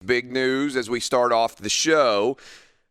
Big news as we start off the show.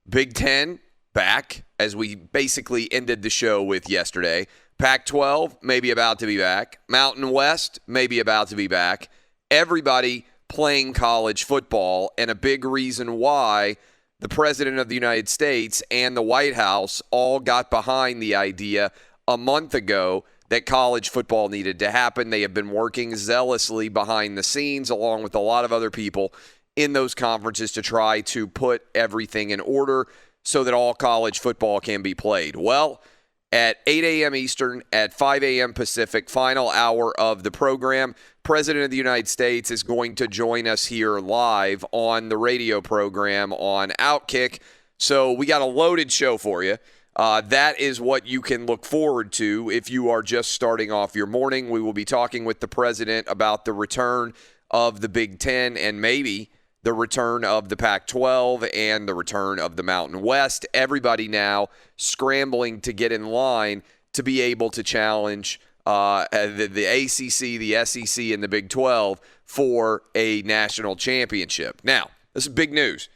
Big Ten back, as we basically ended the show with yesterday. Pac-12 maybe about to be back. Mountain West maybe about to be back. Everybody playing college football, and a big reason why the President of the United States and the White House all got behind the idea a month ago that college football needed to happen. They have been working zealously behind the scenes along with a lot of other people in those conferences to try to put everything in order so that all college football can be played. Well, at 8 a.m. Eastern, at 5 a.m. Pacific, final hour of the program, President of the United States is going to join us here live on the radio program on Outkick. So we got a loaded show for you. That is what you can look forward to if you are just starting off your morning. We will be talking with the president about the return of the Big Ten and maybe the return of the Pac-12 and the return of the Mountain West. Everybody now scrambling to get in line to be able to challenge the ACC, the SEC, and the Big 12 for a national championship. Now, this is big news.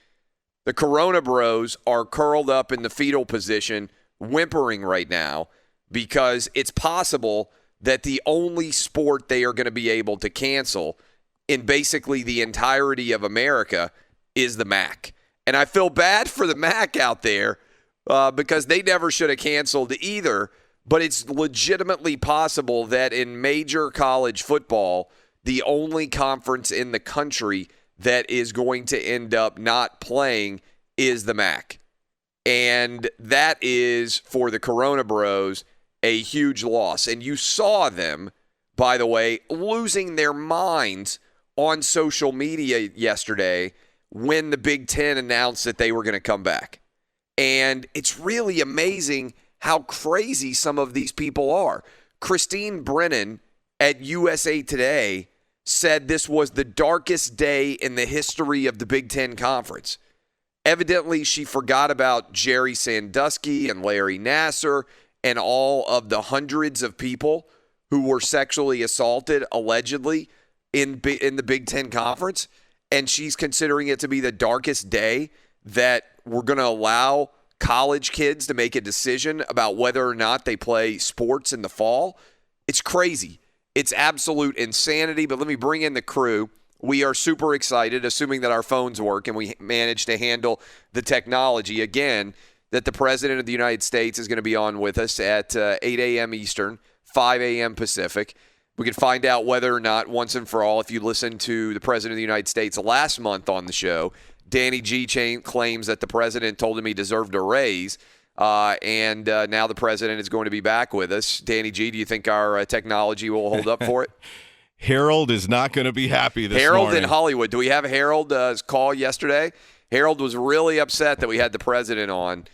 The Corona Bros are curled up in the fetal position, whimpering right now, because it's possible that the only sport they are going to be able to cancel in basically the entirety of America is the MAC. And I feel bad for the MAC out there because they never should have canceled either, but it's legitimately possible that in major college football, the only conference in the country that is going to end up not playing is the MAC. And that is, for the Corona Bros, a huge loss. And you saw them, by the way, losing their minds on social media yesterday when the Big Ten announced that they were going to come back. And it's really amazing how crazy some of these people are. Christine Brennan at USA Today said this was the darkest day in the history of the Big Ten Conference. Evidently, she forgot about Jerry Sandusky and Larry Nassar and all of the hundreds of people who were sexually assaulted, allegedly, in the Big Ten Conference, and she's considering it to be the darkest day that we're going to allow college kids to make a decision about whether or not they play sports in the fall. It's crazy. It's absolute insanity, but let me bring in the crew. We are super excited, assuming that our phones work and we manage to handle the technology. Again, that the President of the United States is going to be on with us at 8 a.m. Eastern, 5 a.m. Pacific. We can find out whether or not, once and for all, if you listen to the President of the United States last month on the show, Danny G. claims that the President told him he deserved a raise, and now the President is going to be back with us. Danny G., do you think our technology will hold up for it? Harold is not going to be happy this morning. morning. In Hollywood. Do we have Harold's call yesterday? Harold was really upset that we had the President on,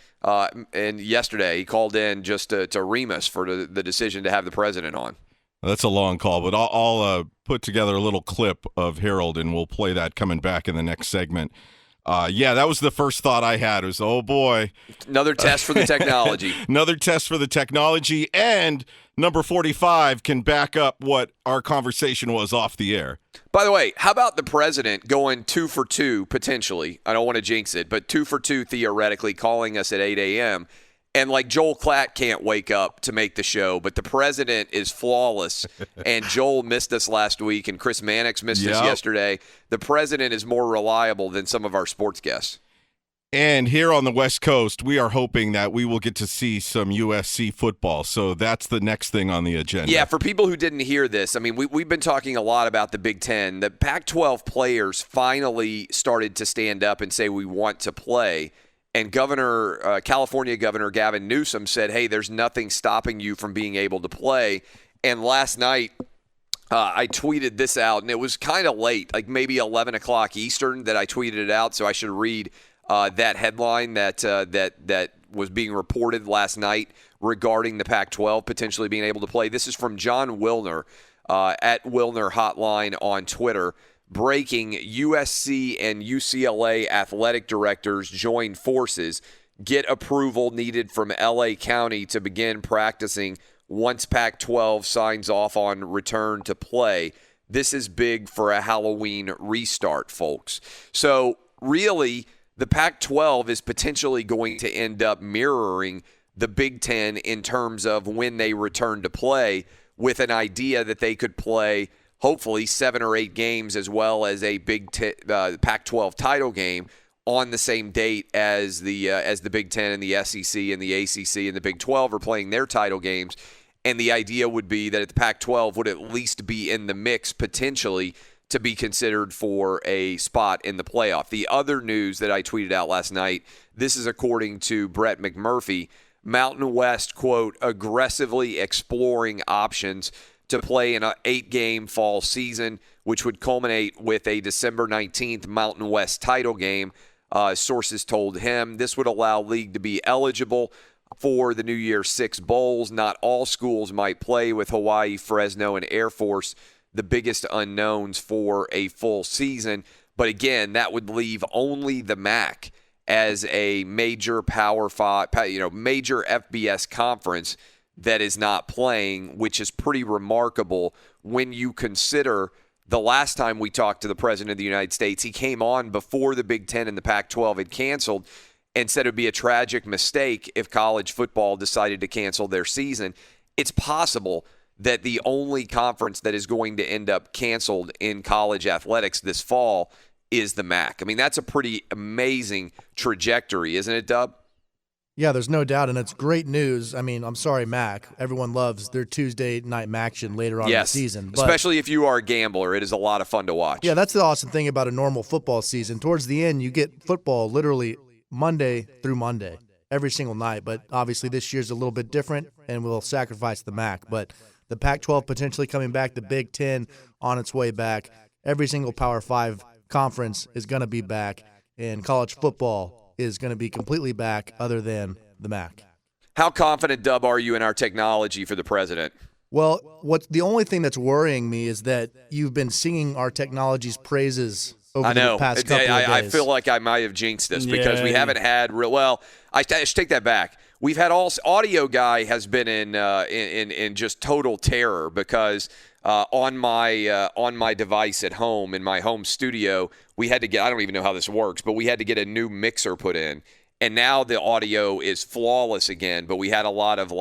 and yesterday he called in just to ream us for the decision to have the President on. That's a long call, but I'll put together a little clip of Harold, and we'll play that coming back in the next segment. Yeah, that was the first thought I had was, oh, boy. Another test for the technology. Another test for the technology, and number 45 can back up what our conversation was off the air. By the way, how about the President going 2 for 2, potentially? I don't want to jinx it, but 2 for 2, theoretically, calling us at 8 a.m., and like Joel Klatt can't wake up to make the show, but the President is flawless. And Joel missed us last week, and Chris Mannix missed us yesterday. The President is more reliable than some of our sports guests. And here on the West Coast, we are hoping that we will get to see some USC football. So that's the next thing on the agenda. Yeah, for people who didn't hear this, I mean, we've been talking a lot about the Big Ten. The Pac-12 players finally started to stand up and say we want to play. And California Governor Gavin Newsom said, hey, there's nothing stopping you from being able to play. And last night, I tweeted this out, and it was kind of late, like maybe 11 o'clock Eastern that I tweeted it out, so I should read that headline that was being reported last night regarding the Pac-12 potentially being able to play. This is from John Wilner at Wilner Hotline on Twitter. Breaking: USC and UCLA athletic directors join forces, get approval needed from LA County to begin practicing once Pac-12 signs off on return to play. This is big for a Halloween restart, folks. So really, the Pac-12 is potentially going to end up mirroring the Big Ten in terms of when they return to play, with an idea that they could play hopefully 7 or 8 games as well as a Pac-12 title game on the same date as the Big Ten and the SEC and the ACC and the Big 12 are playing their title games. And the idea would be that the Pac-12 would at least be in the mix potentially to be considered for a spot in the playoff. The other news that I tweeted out last night, this is according to Brett McMurphy, Mountain West, quote, aggressively exploring options to play in an 8-game fall season, which would culminate with a December 19th Mountain West title game. Sources told him this would allow league to be eligible for the New Year's 6 bowls. Not all schools might play, with Hawaii, Fresno, and Air Force the biggest unknowns for a full season. But again, that would leave only the MAC as a major Power 5, major FBS conference that is not playing, which is pretty remarkable when you consider the last time we talked to the President of the United States, he came on before the Big Ten and the Pac-12 had canceled and said it would be a tragic mistake if college football decided to cancel their season. It's possible that the only conference that is going to end up canceled in college athletics this fall is the MAC. I mean, that's a pretty amazing trajectory, isn't it, Dub? Yeah, there's no doubt, and it's great news. I mean, I'm sorry, MAC. Everyone loves their Tuesday night action later on in the season. But, especially if you are a gambler. It is a lot of fun to watch. Yeah, that's the awesome thing about a normal football season. Towards the end, you get football literally Monday through Monday, every single night. But obviously this year's a little bit different, and we'll sacrifice the MAC. But the Pac-12 potentially coming back, the Big Ten on its way back. Every single Power 5 conference is going to be back, and college football is going to be completely back other than the MAC. How confident, Dub, are you in our technology for the president? Well, the only thing that's worrying me is that you've been singing our technology's praises over the past couple of days. I feel like I might have jinxed this because we haven't had I should take that back. We've had audio guy has been in just total terror because on my device at home in my home studio, we had to get, I don't even know how this works, but we had to get a new mixer put in. And now the audio is flawless again, but we had a lot of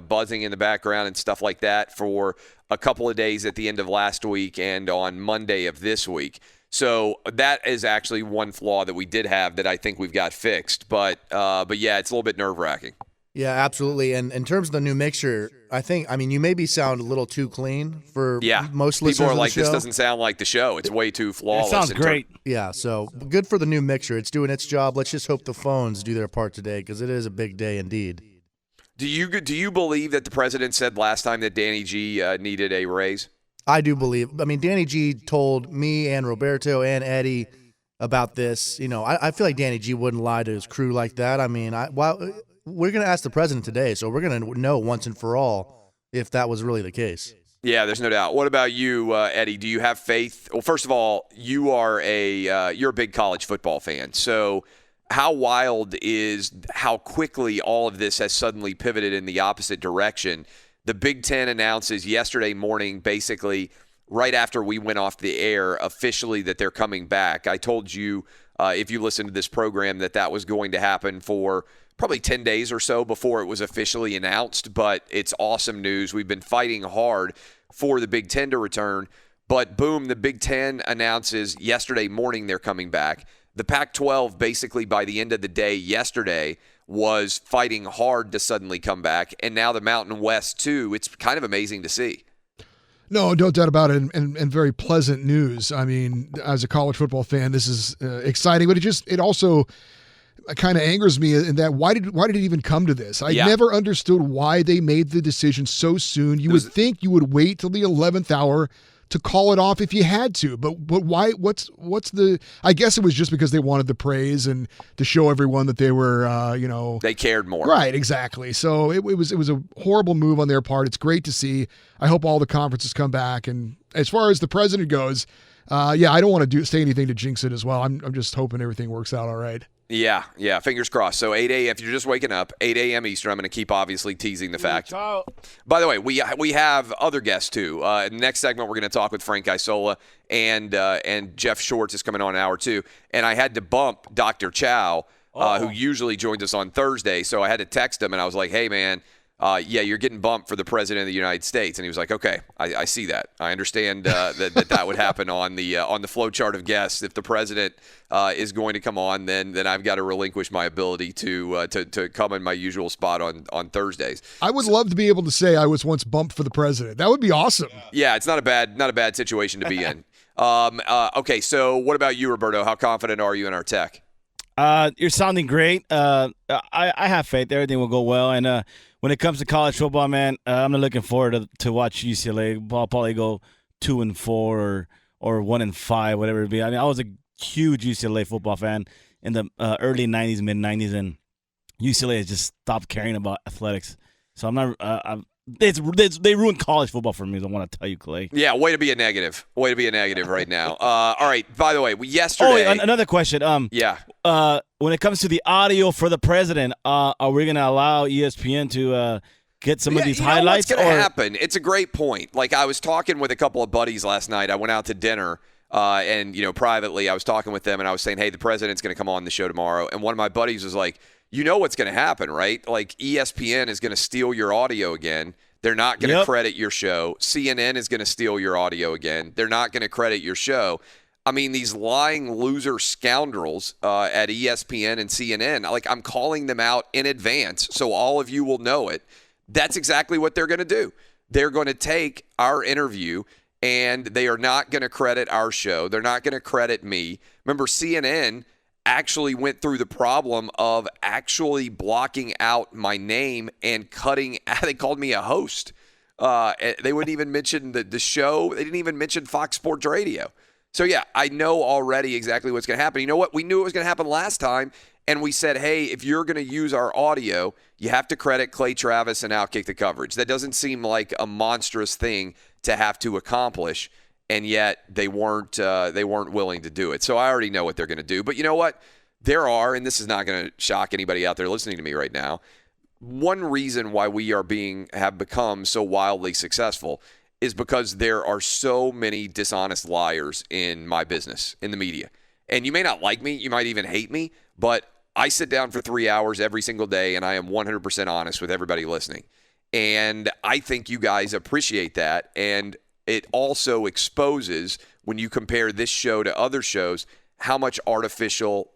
buzzing in the background and stuff like that for a couple of days at the end of last week and on Monday of this week. So that is actually one flaw that we did have that I think we've got fixed. But yeah, it's a little bit nerve-wracking. Yeah, absolutely. And in terms of the new mixer, you maybe sound a little too clean for most listeners. People are of like, the show. this doesn't sound like the show. It's way too flawless. It sounds great. Yeah, so good for the new mixer. It's doing its job. Let's just hope the phones do their part today because it is a big day indeed. Do you believe that the president said last time that Danny G needed a raise? I do believe. I mean, Danny G told me and Roberto and Eddie about this. You know, I feel like Danny G wouldn't lie to his crew like that. I mean, we're going to ask the president today, so we're going to know once and for all if that was really the case. Yeah, there's no doubt. What about you, Eddie? Do you have faith? Well, first of all, you're a big college football fan. So how wild is how quickly all of this has suddenly pivoted in the opposite direction? The Big Ten announces yesterday morning, basically right after we went off the air, officially that they're coming back. I told you, if you listened to this program, that was going to happen for probably 10 days or so before it was officially announced, but it's awesome news. We've been fighting hard for the Big Ten to return, but boom, the Big Ten announces yesterday morning they're coming back. The Pac-12 basically by the end of the day yesterday was fighting hard to suddenly come back, and now the Mountain West too. It's kind of amazing to see. No, don't doubt about it, and very pleasant news. I mean, as a college football fan, this is exciting, but it also kind of angers me in that why did it even come to this? I never understood why they made the decision so soon. You would think you would wait till the 11th hour to call it off if you had to, but why? What's the? I guess it was just because they wanted the praise and to show everyone that they were, they cared more. Right, exactly. So it was a horrible move on their part. It's great to see. I hope all the conferences come back. And as far as the president goes, I don't want to say anything to jinx it as well. I'm just hoping everything works out all right. Yeah. Fingers crossed. So 8 a.m. If you're just waking up, 8 a.m. Eastern. I'm going to keep obviously teasing the fact. By the way, we have other guests too. In the next segment, we're going to talk with Frank Isola and Jeff Schwartz is coming on in hour 2. And I had to bump Dr. Chow, who usually joins us on Thursday. So I had to text him and I was like, "Hey man, you're getting bumped for the President of the United States." And he was like, "Okay, I see that. I understand that would happen on the flow chart of guests. If the President is going to come on, then I've got to relinquish my ability to come in my usual spot on Thursdays." I would love to be able to say I was once bumped for the President. That would be awesome. Yeah, it's not a bad situation to be in. Okay, so what about you, Roberto? How confident are you in our tech? You're sounding great. I have faith everything will go well. And when it comes to college football, man, I'm not looking forward to watch UCLA. I'll probably go 2-4 or 1-5, whatever it be. I mean, I was a huge UCLA football fan in the early 90s, mid 90s, and UCLA has just stopped caring about athletics. So I'm not. They ruined college football for me. I want to tell you, Clay. Yeah, way to be a negative. Way to be a negative right now. All right. By the way, yesterday. Oh, another question. Yeah. When it comes to the audio for the President, are we going to allow ESPN to get some of these highlights? What's going to happen? It's a great point. Like, I was talking with a couple of buddies last night. I went out to dinner, and privately, I was talking with them, and I was saying, "Hey, the President's going to come on the show tomorrow." And one of my buddies was like, "You know what's going to happen, right? Like, ESPN is going to steal your audio again. They're not going to credit your show. CNN is going to steal your audio again. They're not going to credit your show." I mean, these lying loser scoundrels at ESPN and CNN, like, I'm calling them out in advance so all of you will know it. That's exactly what they're going to do. They're going to take our interview and they are not going to credit our show. They're not going to credit me. Remember, CNN actually went through the problem of actually blocking out my name and cutting. They called me a host. They wouldn't even mention the show. They didn't even mention Fox Sports Radio. So, yeah, I know already exactly what's going to happen. You know what? We knew it was going to happen last time, and we said, hey, if you're going to use our audio, you have to credit Clay Travis and Outkick the coverage. That doesn't seem like a monstrous thing to have to accomplish, and yet they weren't willing to do it. So I already know what they're going to do. But you know what? There are, and this is not going to shock anybody out there listening to me right now, one reason why we have become so wildly successful is because there are so many dishonest liars in my business, in the media. And you may not like me, you might even hate me, but I sit down for 3 hours every single day and I am 100% honest with everybody listening. And I think you guys appreciate that. And it also exposes, when you compare this show to other shows, how much artificial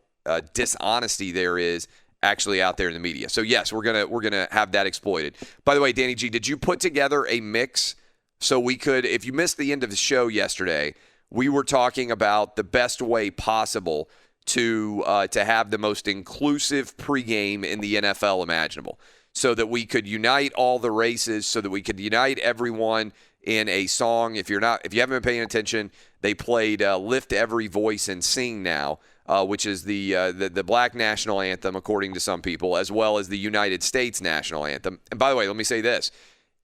dishonesty there is actually out there in the media. So yes, we're gonna have that exploited. By the way, Danny G, did you put together a mix so we could, if you missed the end of the show yesterday, we were talking about the best way possible to have the most inclusive pregame in the NFL imaginable, so that we could unite all the races, so that we could unite everyone in a song. If you haven't been paying attention, they played "Lift Every Voice and Sing Now," which is the Black national anthem, according to some people, as well as the United States national anthem. And by the way, let me say this: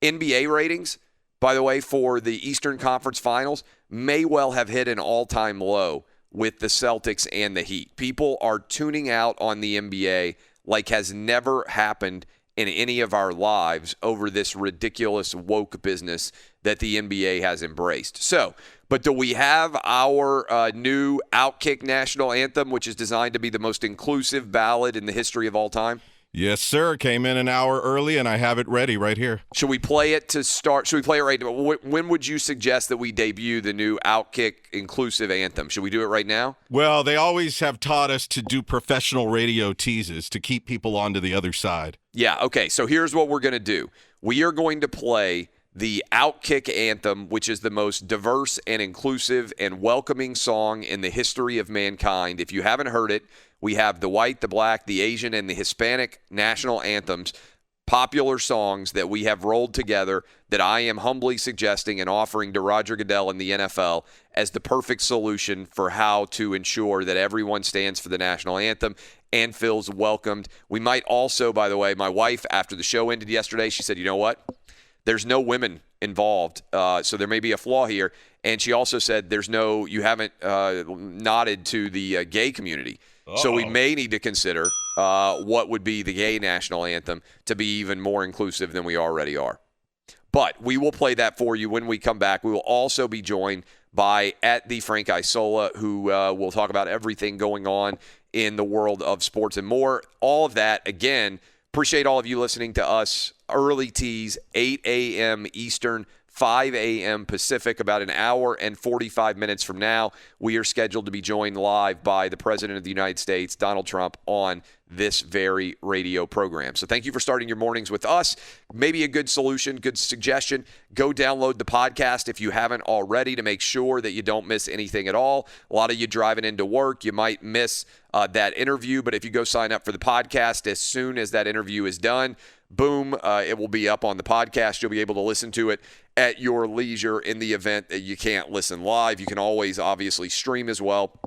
NBA ratings, by the way, for the Eastern Conference Finals may well have hit an all-time low with the Celtics and the Heat. People are tuning out on the NBA like has never happened in any of our lives over this ridiculous woke business that the NBA has embraced. So, but do we have our new Outkick national anthem, which is designed to be the most inclusive ballad in the history of all time? Yes, sir. Came in an hour early, and I have it ready right here. Should we play it to start? Should we play it right now? When would you suggest that we debut the new Outkick inclusive anthem? Should we do it right now? Well, they always have taught us to do professional radio teases to keep people onto the other side. Yeah, okay. So here's what we're going to do. We are going to play the Outkick anthem, which is the most diverse and inclusive and welcoming song in the history of mankind. If you haven't heard it, we have the white, the black, the Asian, and the Hispanic national anthems, popular songs that we have rolled together that I am humbly suggesting and offering to Roger Goodell and the NFL as the perfect solution for how to ensure that everyone stands for the national anthem and feels welcomed. We might also, by the way, my wife, after the show ended yesterday, she said, you know what? There's no women involved, so there may be a flaw here. And she also said you haven't nodded to the gay community. So we may need to consider what would be the gay national anthem to be even more inclusive than we already are. But we will play that for you when we come back. We will also be joined by @the Frank Isola, who will talk about everything going on in the world of sports and more. All of that, again, appreciate all of you listening to us. Early tease, 8 a.m. Eastern, 5 a.m. Pacific, about an hour and 45 minutes from now. We are scheduled to be joined live by the President of the United States, Donald Trump, on this very radio program. So thank you for starting your mornings with us. Maybe a good solution, good suggestion. Go download the podcast if you haven't already to make sure that you don't miss anything at all. A lot of you driving into work, you might miss that interview, but if you go sign up for the podcast as soon as that interview is done, boom, it will be up on the podcast. You'll be able to listen to it at your leisure in the event that you can't listen live. You can always obviously stream as well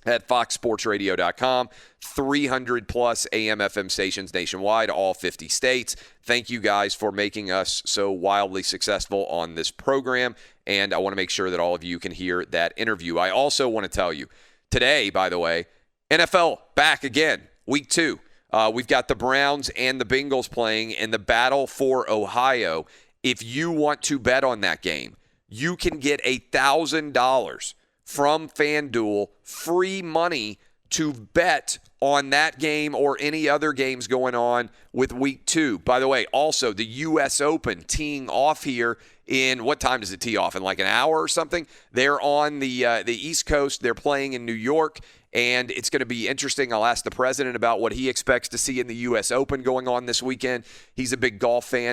at foxsportsradio.com, 300 plus AM FM stations nationwide, all 50 states. Thank you guys for making us so wildly successful on this program, and I want to make sure that all of you can hear that interview. I also want to tell you, today, by the way, NFL back again, week 2. We've got the Browns and the Bengals playing in the battle for Ohio. If you want to bet on that game, you can get $1,000 from FanDuel, free money to bet on that game or any other games going on with week 2. By the way, also the U.S. Open teeing off here in, what time does it tee off? In like an hour or something? They're on the East Coast. They're playing in New York, and it's going to be interesting. I'll ask the president about what he expects to see in the U.S. Open going on this weekend. He's a big golf fan.